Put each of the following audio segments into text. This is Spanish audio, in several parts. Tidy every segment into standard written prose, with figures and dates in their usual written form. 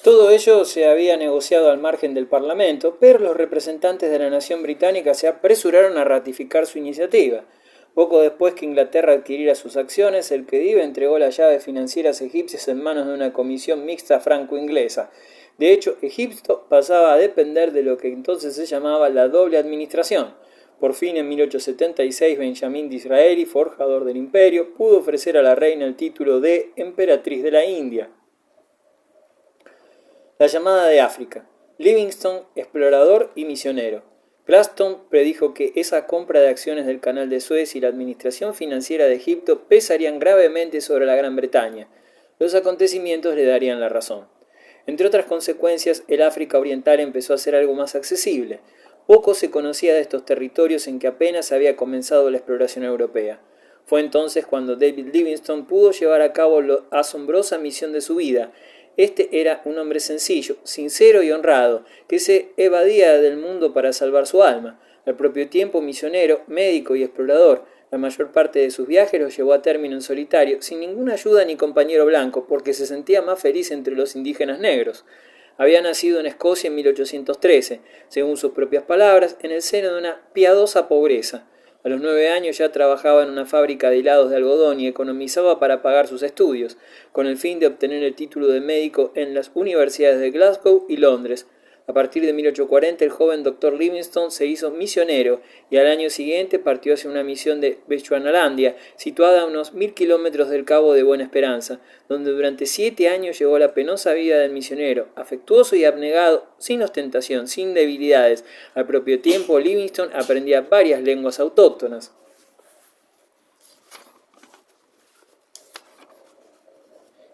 Todo ello se había negociado al margen del Parlamento, pero los representantes de la nación británica se apresuraron a ratificar su iniciativa. Poco después que Inglaterra adquiriera sus acciones, el Khedive entregó las llaves financieras egipcias en manos de una comisión mixta franco-inglesa. De hecho, Egipto pasaba a depender de lo que entonces se llamaba la doble administración. Por fin, en 1876, Benjamín Disraeli, forjador del imperio, pudo ofrecer a la reina el título de emperatriz de la India. La llamada de África. Livingstone, explorador y misionero. Gladstone predijo que esa compra de acciones del Canal de Suez y la administración financiera de Egipto pesarían gravemente sobre la Gran Bretaña. Los acontecimientos le darían la razón. Entre otras consecuencias, el África Oriental empezó a ser algo más accesible. Poco se conocía de estos territorios en que apenas había comenzado la exploración europea. Fue entonces cuando David Livingstone pudo llevar a cabo la asombrosa misión de su vida. Este era un hombre sencillo, sincero y honrado, que se evadía del mundo para salvar su alma. Al propio tiempo misionero, médico y explorador, la mayor parte de sus viajes los llevó a término en solitario, sin ninguna ayuda ni compañero blanco, porque se sentía más feliz entre los indígenas negros. Había nacido en Escocia en 1813, según sus propias palabras, en el seno de una piadosa pobreza. A los 9 años ya trabajaba en una fábrica de hilados de algodón y economizaba para pagar sus estudios, con el fin de obtener el título de médico en las universidades de Glasgow y Londres. A partir de 1840 el joven Dr. Livingstone se hizo misionero y al año siguiente partió hacia una misión de Bechuanalandia, situada a unos 1000 kilómetros del Cabo de Buena Esperanza, donde durante 7 años llevó la penosa vida del misionero, afectuoso y abnegado, sin ostentación, sin debilidades. Al propio tiempo, Livingstone aprendía varias lenguas autóctonas.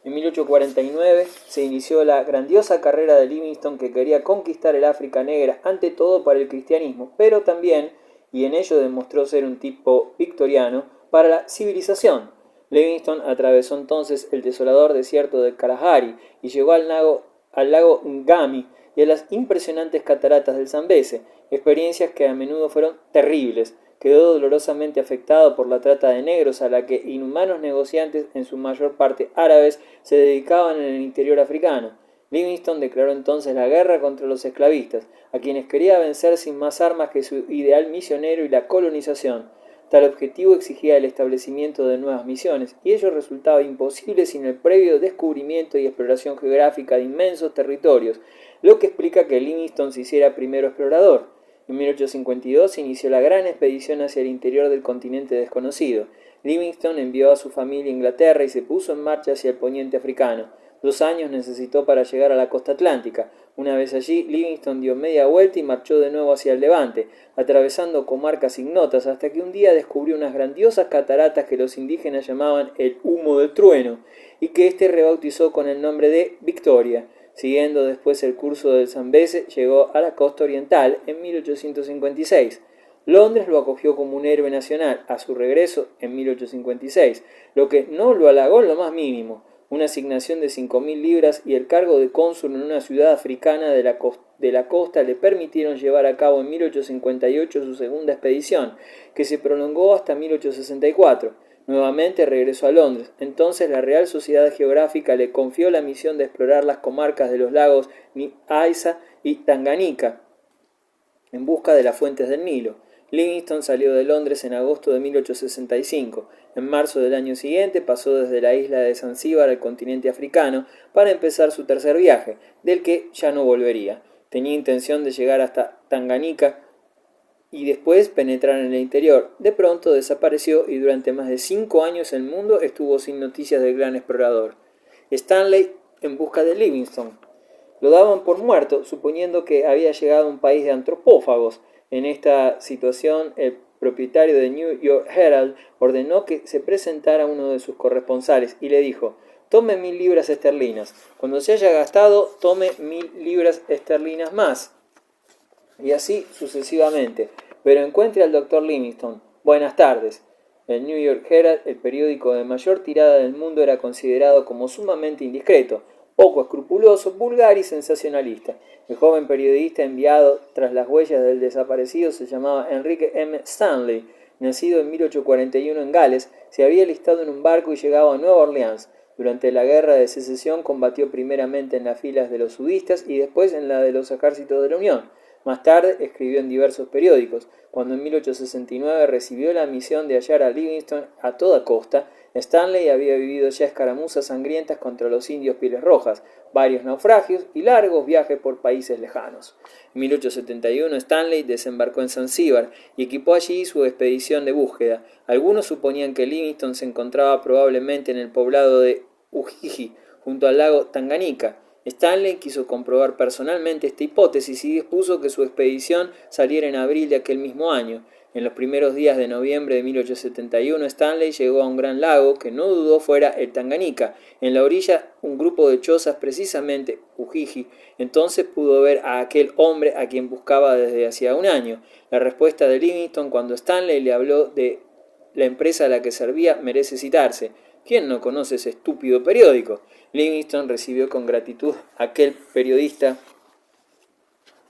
En 1849 se inició la grandiosa carrera de Livingstone, que quería conquistar el África negra, ante todo para el cristianismo, pero también, y en ello demostró ser un tipo victoriano, para la civilización. Livingstone atravesó entonces el desolador desierto de Kalahari y llegó al lago Ngami y a las impresionantes cataratas del Zambeze, experiencias que a menudo fueron terribles. Quedó dolorosamente afectado por la trata de negros a la que inhumanos negociantes, en su mayor parte árabes, se dedicaban en el interior africano. Livingstone declaró entonces la guerra contra los esclavistas, a quienes quería vencer sin más armas que su ideal misionero y la colonización. Tal objetivo exigía el establecimiento de nuevas misiones, y ello resultaba imposible sin el previo descubrimiento y exploración geográfica de inmensos territorios, lo que explica que Livingstone se hiciera primero explorador. En 1852 se inició la gran expedición hacia el interior del continente desconocido. Livingstone envió a su familia a Inglaterra y se puso en marcha hacia el poniente africano. 2 años necesitó para llegar a la costa atlántica. Una vez allí, Livingstone dio media vuelta y marchó de nuevo hacia el levante, atravesando comarcas ignotas, hasta que un día descubrió unas grandiosas cataratas que los indígenas llamaban el humo del trueno, y que éste rebautizó con el nombre de Victoria. Siguiendo después el curso del Zambeze, llegó a la costa oriental en 1856. Londres lo acogió como un héroe nacional a su regreso en 1856, lo que no lo halagó en lo más mínimo. Una asignación de 5.000 libras y el cargo de cónsul en una ciudad africana de la costa le permitieron llevar a cabo en 1858 su segunda expedición, que se prolongó hasta 1864. Nuevamente regresó a Londres. Entonces la Real Sociedad Geográfica le confió la misión de explorar las comarcas de los lagos Nyasa y Tanganica en busca de las fuentes del Nilo. Livingstone salió de Londres en agosto de 1865. En marzo del año siguiente pasó desde la isla de Zanzíbar al continente africano para empezar su tercer viaje, del que ya no volvería. Tenía intención de llegar hasta Tanganica y después penetrar en el interior. De pronto desapareció y durante más de 5 años el mundo estuvo sin noticias del gran explorador. Stanley en busca de Livingstone. Lo daban por muerto, suponiendo que había llegado a un país de antropófagos. En esta situación, el propietario de New York Herald ordenó que se presentara uno de sus corresponsales y le dijo: tome 1.000 libras esterlinas. Cuando se haya gastado, tome 1.000 libras esterlinas más. Y así sucesivamente. Pero encuentre al Dr. Livingstone. Buenas tardes. El New York Herald, el periódico de mayor tirada del mundo, era considerado como sumamente indiscreto, poco escrupuloso, vulgar y sensacionalista. El joven periodista enviado tras las huellas del desaparecido se llamaba Enrique M. Stanley. Nacido en 1841 en Gales, se había alistado en un barco y llegado a Nueva Orleans. Durante la Guerra de Secesión combatió primeramente en las filas de los sudistas y después en la de los ejércitos de la Unión. Más tarde escribió en diversos periódicos. Cuando en 1869 recibió la misión de hallar a Livingston a toda costa, Stanley había vivido ya escaramuzas sangrientas contra los indios Pieles Rojas, varios naufragios y largos viajes por países lejanos. En 1871 Stanley desembarcó en Zanzíbar y equipó allí su expedición de búsqueda. Algunos suponían que Livingstone se encontraba probablemente en el poblado de Ujiji, junto al lago Tanganica. Stanley quiso comprobar personalmente esta hipótesis y dispuso que su expedición saliera en abril de aquel mismo año. En los primeros días de noviembre de 1871, Stanley llegó a un gran lago que no dudó fuera el Tanganica. En la orilla, un grupo de chozas, precisamente Ujiji. Entonces pudo ver a aquel hombre a quien buscaba desde hacía un año. La respuesta de Livingstone cuando Stanley le habló de la empresa a la que servía merece citarse. ¿Quién no conoce ese estúpido periódico? Livingstone recibió con gratitud a aquel periodista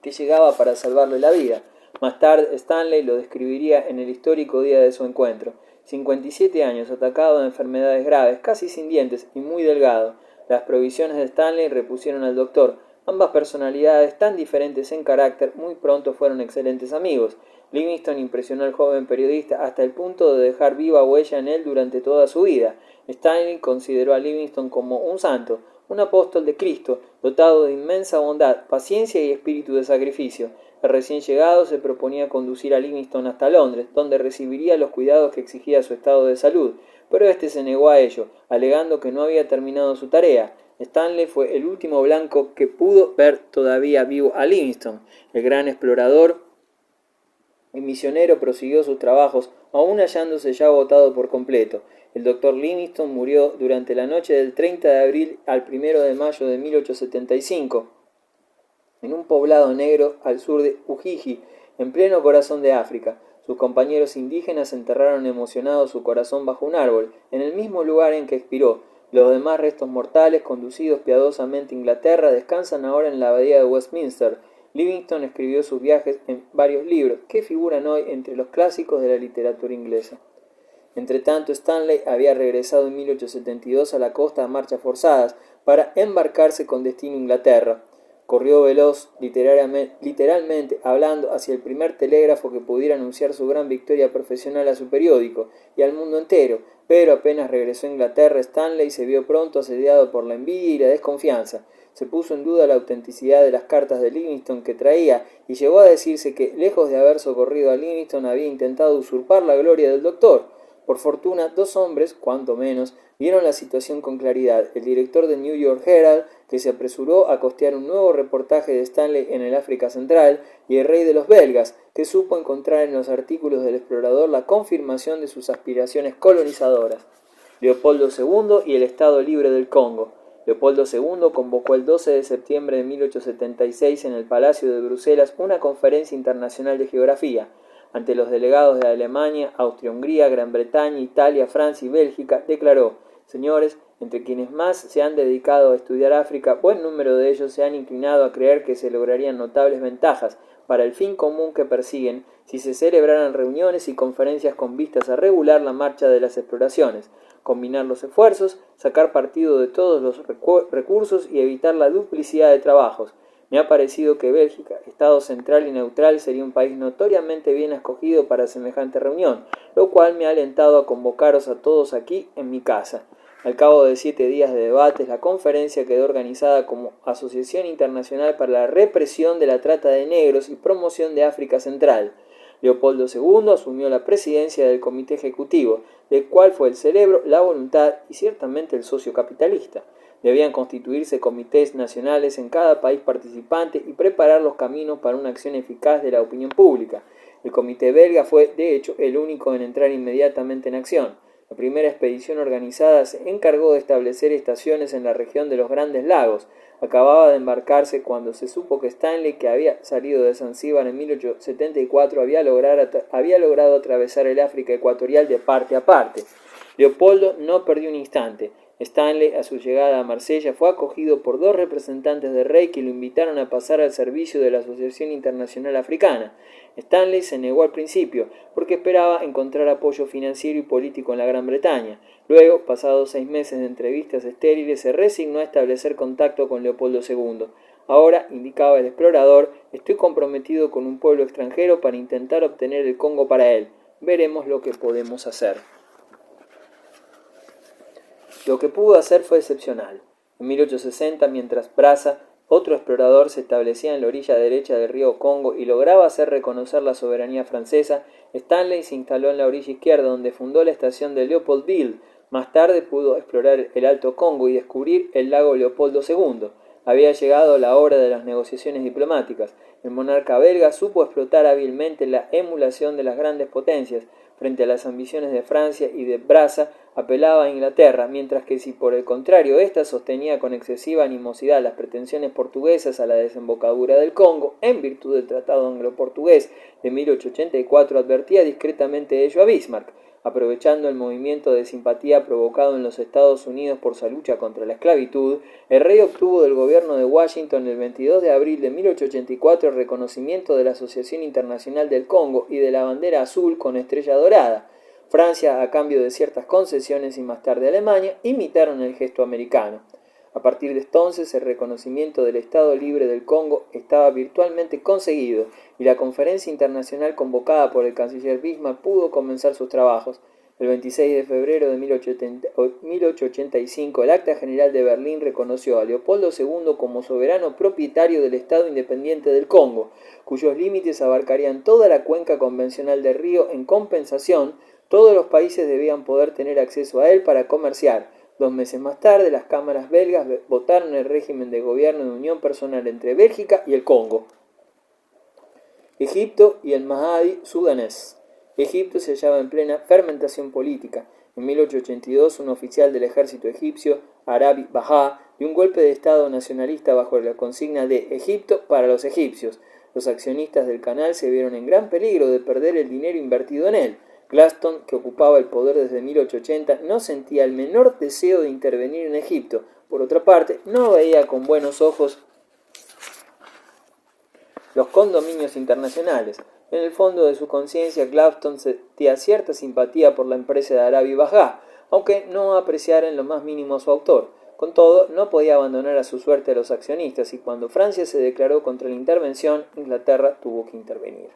que llegaba para salvarle la vida. Más tarde, Stanley lo describiría en el histórico día de su encuentro. 57 años, atacado de enfermedades graves, casi sin dientes y muy delgado. Las provisiones de Stanley repusieron al doctor. Ambas personalidades, tan diferentes en carácter, muy pronto fueron excelentes amigos. Livingstone impresionó al joven periodista hasta el punto de dejar viva huella en él durante toda su vida. Stanley consideró a Livingstone como un santo, un apóstol de Cristo, dotado de inmensa bondad, paciencia y espíritu de sacrificio. El recién llegado se proponía conducir a Livingstone hasta Londres, donde recibiría los cuidados que exigía su estado de salud, pero este se negó a ello, alegando que no había terminado su tarea. Stanley fue el último blanco que pudo ver todavía vivo a Livingstone. El gran explorador y misionero prosiguió sus trabajos, aún hallándose ya agotado por completo. El doctor Livingstone murió durante la noche del 30 de abril al 1 de mayo de 1875, en un poblado negro al sur de Ujiji, en pleno corazón de África. Sus compañeros indígenas enterraron emocionados su corazón bajo un árbol, en el mismo lugar en que expiró. Los demás restos mortales, conducidos piadosamente a Inglaterra, descansan ahora en la abadía de Westminster. Livingstone escribió sus viajes en varios libros, que figuran hoy entre los clásicos de la literatura inglesa. Entretanto, Stanley había regresado en 1872 a la costa a marchas forzadas para embarcarse con destino a Inglaterra. Corrió veloz, literalmente hablando, hacia el primer telégrafo que pudiera anunciar su gran victoria profesional a su periódico y al mundo entero, pero apenas regresó a Inglaterra, Stanley se vio pronto asediado por la envidia y la desconfianza. Se puso en duda la autenticidad de las cartas de Livingstone que traía y llegó a decirse que, lejos de haber socorrido a Livingstone, había intentado usurpar la gloria del doctor. Por fortuna, dos hombres, cuanto menos, vieron la situación con claridad. El director del New York Herald, que se apresuró a costear un nuevo reportaje de Stanley en el África Central, y el rey de los belgas, que supo encontrar en los artículos del explorador la confirmación de sus aspiraciones colonizadoras. Leopoldo II y el Estado Libre del Congo. Leopoldo II convocó el 12 de septiembre de 1876 en el Palacio de Bruselas una conferencia internacional de geografía. Ante los delegados de Alemania, Austria-Hungría, Gran Bretaña, Italia, Francia y Bélgica, declaró: «Señores, entre quienes más se han dedicado a estudiar África, buen número de ellos se han inclinado a creer que se lograrían notables ventajas para el fin común que persiguen si se celebraran reuniones y conferencias con vistas a regular la marcha de las exploraciones, combinar los esfuerzos, sacar partido de todos los recursos y evitar la duplicidad de trabajos. Me ha parecido que Bélgica, Estado central y neutral, sería un país notoriamente bien escogido para semejante reunión, lo cual me ha alentado a convocaros a todos aquí en mi casa». Al cabo de 7 días de debates, la conferencia quedó organizada como Asociación Internacional para la Represión de la Trata de Negros y Promoción de África Central. Leopoldo II asumió la presidencia del comité ejecutivo, del cual fue el cerebro, la voluntad y ciertamente el socio capitalista. Debían constituirse comités nacionales en cada país participante y preparar los caminos para una acción eficaz de la opinión pública. El comité belga fue, de hecho, el único en entrar inmediatamente en acción. La primera expedición organizada se encargó de establecer estaciones en la región de los Grandes Lagos. Acababa de embarcarse cuando se supo que Stanley, que había salido de Zanzíbar en 1874, había logrado atravesar el África ecuatorial de parte a parte. Leopoldo no perdió un instante. Stanley, a su llegada a Marsella, fue acogido por 2 representantes del rey que lo invitaron a pasar al servicio de la Asociación Internacional Africana. Stanley se negó al principio, porque esperaba encontrar apoyo financiero y político en la Gran Bretaña. Luego, pasados 6 meses de entrevistas estériles, se resignó a establecer contacto con Leopoldo II. Ahora, indicaba el explorador, estoy comprometido con un pueblo extranjero para intentar obtener el Congo para él. Veremos lo que podemos hacer. Lo que pudo hacer fue excepcional. En 1860, mientras Brazza, otro explorador, se establecía en la orilla derecha del río Congo y lograba hacer reconocer la soberanía francesa, Stanley se instaló en la orilla izquierda, donde fundó la estación de Leopoldville. Más tarde pudo explorar el Alto Congo y descubrir el lago Leopoldo II. Había llegado la hora de las negociaciones diplomáticas. El monarca belga supo explotar hábilmente la emulación de las grandes potencias. Frente a las ambiciones de Francia y de Brazza, apelaba a Inglaterra, mientras que si por el contrario ésta sostenía con excesiva animosidad las pretensiones portuguesas a la desembocadura del Congo, en virtud del Tratado Anglo-Portugués de 1884, advertía discretamente de ello a Bismarck. Aprovechando el movimiento de simpatía provocado en los Estados Unidos por su lucha contra la esclavitud, el rey obtuvo del gobierno de Washington el 22 de abril de 1884 el reconocimiento de la Asociación Internacional del Congo y de la bandera azul con estrella dorada. Francia, a cambio de ciertas concesiones, y más tarde Alemania, imitaron el gesto americano. A partir de entonces, el reconocimiento del Estado Libre del Congo estaba virtualmente conseguido y la conferencia internacional convocada por el canciller Bismarck pudo comenzar sus trabajos. El 26 de febrero de 1885, el Acta General de Berlín reconoció a Leopoldo II como soberano propietario del Estado Independiente del Congo, cuyos límites abarcarían toda la cuenca convencional del río. En compensación, todos los países debían poder tener acceso a él para comerciar. 2 meses más tarde, las cámaras belgas votaron el régimen de gobierno de unión personal entre Bélgica y el Congo. Egipto y el Mahdi sudanés. Egipto se hallaba en plena fermentación política. En 1882, un oficial del ejército egipcio, Arabi Bahá, dio un golpe de estado nacionalista bajo la consigna de Egipto para los egipcios. Los accionistas del canal se vieron en gran peligro de perder el dinero invertido en él. Gladstone, que ocupaba el poder desde 1880, no sentía el menor deseo de intervenir en Egipto. Por otra parte, no veía con buenos ojos los condominios internacionales. En el fondo de su conciencia, Gladstone sentía cierta simpatía por la empresa de Arabi Bahá, aunque no apreciara en lo más mínimo a su autor. Con todo, no podía abandonar a su suerte a los accionistas, y cuando Francia se declaró contra la intervención, Inglaterra tuvo que intervenir.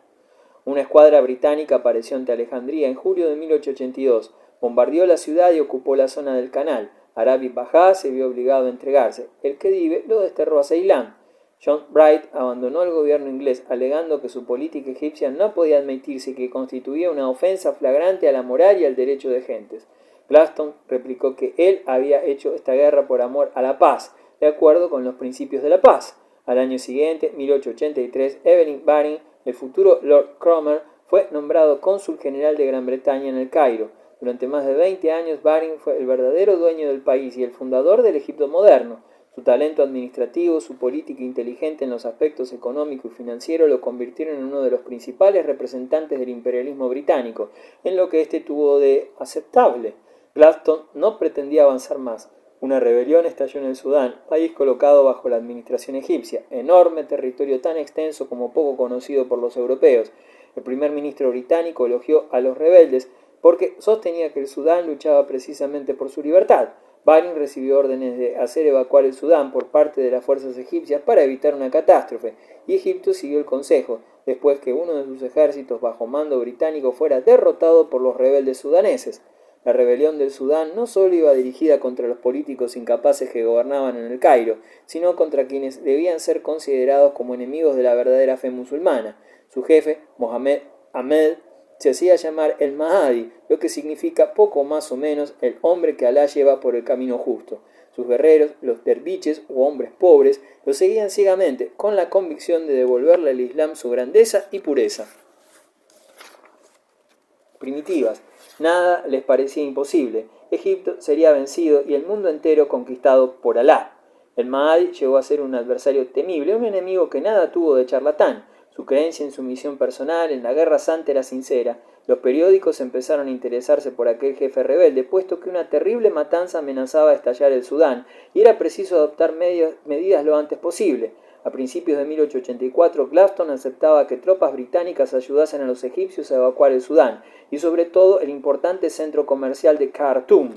Una escuadra británica apareció ante Alejandría en julio de 1882, bombardeó la ciudad y ocupó la zona del canal. Arabi Bahá se vio obligado a entregarse. El Khedive lo desterró a Ceilán. John Bright abandonó el gobierno inglés, alegando que su política egipcia no podía admitirse y que constituía una ofensa flagrante a la moral y al derecho de gentes. Gladstone replicó que él había hecho esta guerra por amor a la paz, de acuerdo con los principios de la paz. Al año siguiente, 1883, Evelyn Baring, el futuro Lord Cromer, fue nombrado cónsul general de Gran Bretaña en el Cairo. Durante más de 20 años, Baring fue el verdadero dueño del país y el fundador del Egipto moderno. Su talento administrativo, su política inteligente en los aspectos económico y financiero lo convirtieron en uno de los principales representantes del imperialismo británico, en lo que éste tuvo de aceptable. Gladstone no pretendía avanzar más. Una rebelión estalló en el Sudán, país colocado bajo la administración egipcia, enorme territorio tan extenso como poco conocido por los europeos. El primer ministro británico elogió a los rebeldes porque sostenía que el Sudán luchaba precisamente por su libertad. Baring recibió órdenes de hacer evacuar el Sudán por parte de las fuerzas egipcias para evitar una catástrofe, y Egipto siguió el consejo, después que uno de sus ejércitos bajo mando británico fuera derrotado por los rebeldes sudaneses. La rebelión del Sudán no solo iba dirigida contra los políticos incapaces que gobernaban en el Cairo, sino contra quienes debían ser considerados como enemigos de la verdadera fe musulmana. Su jefe, Mohamed Ahmed, se hacía llamar el Mahdi, lo que significa poco más o menos el hombre que Alá lleva por el camino justo. Sus guerreros, los derviches u hombres pobres, lo seguían ciegamente, con la convicción de devolverle al Islam su grandeza y pureza. Primitivas. Nada les parecía imposible. Egipto sería vencido y el mundo entero conquistado por Alá. El Mahdi llegó a ser un adversario temible, un enemigo que nada tuvo de charlatán. Su creencia en su misión personal, en la guerra santa, era sincera. Los periódicos empezaron a interesarse por aquel jefe rebelde, puesto que una terrible matanza amenazaba estallar el Sudán, y era preciso adoptar medidas lo antes posible. A principios de 1884, Gladstone aceptaba que tropas británicas ayudasen a los egipcios a evacuar el Sudán, y sobre todo el importante centro comercial de Khartoum.